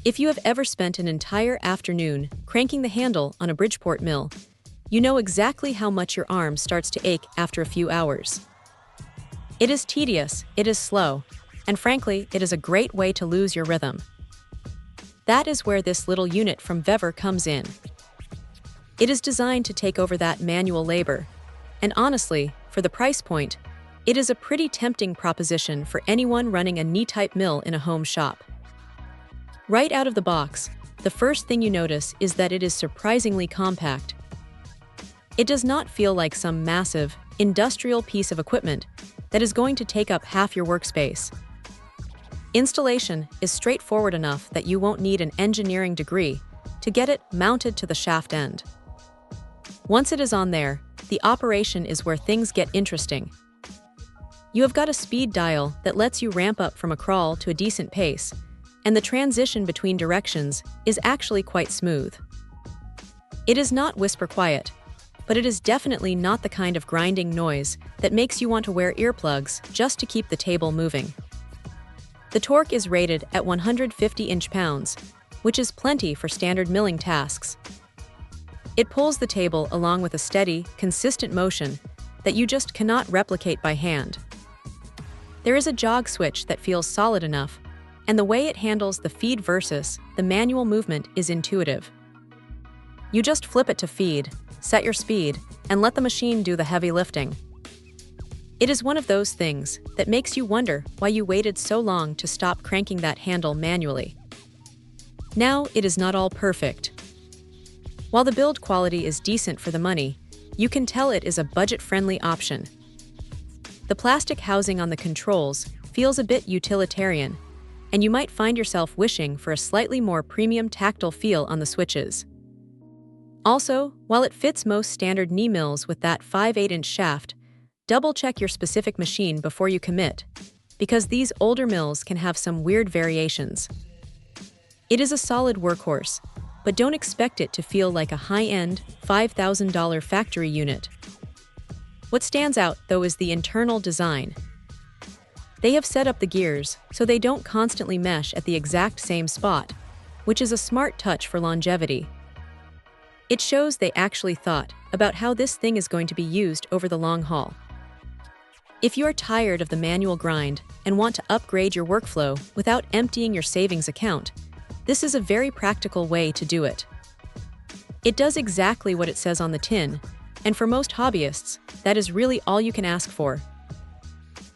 If you have ever spent an entire afternoon cranking the handle on a Bridgeport mill, you know exactly how much your arm starts to ache after a few hours. It is tedious, it is slow, and frankly, it is a great way to lose your rhythm. That is where this little unit from Vevor comes in. It is designed to take over that manual labor, and honestly, for the price point, it is a pretty tempting proposition for anyone running a knee-type mill in a home shop. Right out of the box, the first thing you notice is that it is surprisingly compact. It does not feel like some massive, industrial piece of equipment that is going to take up half your workspace. Installation is straightforward enough that you won't need an engineering degree to get it mounted to the shaft end. Once it is on there, the operation is where things get interesting. You have got a speed dial that lets you ramp up from a crawl to a decent pace, and the transition between directions is actually quite smooth. It is not whisper quiet, but it is definitely not the kind of grinding noise that makes you want to wear earplugs just to keep the table moving. The torque is rated at 150 inch-pounds, which is plenty for standard milling tasks. It pulls the table along with a steady, consistent motion that you just cannot replicate by hand. There is a jog switch that feels solid enough, and the way it handles the feed versus the manual movement is intuitive. You just flip it to feed, set your speed, and let the machine do the heavy lifting. It is one of those things that makes you wonder why you waited so long to stop cranking that handle manually. Now, it is not all perfect. While the build quality is decent for the money, you can tell it is a budget-friendly option. The plastic housing on the controls feels a bit utilitarian, and you might find yourself wishing for a slightly more premium tactile feel on the switches. Also, while it fits most standard knee mills with that 5/8-inch shaft, double-check your specific machine before you commit, because these older mills can have some weird variations. It is a solid workhorse, but don't expect it to feel like a high-end, $5,000 factory unit. What stands out, though, is the internal design. They have set up the gears so they don't constantly mesh at the exact same spot, which is a smart touch for longevity. It shows they actually thought about how this thing is going to be used over the long haul. If you are tired of the manual grind and want to upgrade your workflow without emptying your savings account, this is a very practical way to do it. It does exactly what it says on the tin, and for most hobbyists, that is really all you can ask for.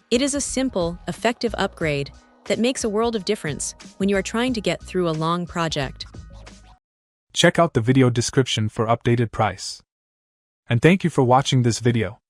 It is a simple, effective upgrade that makes a world of difference when you are trying to get through a long project. Check out the video description for updated price. And thank you for watching this video.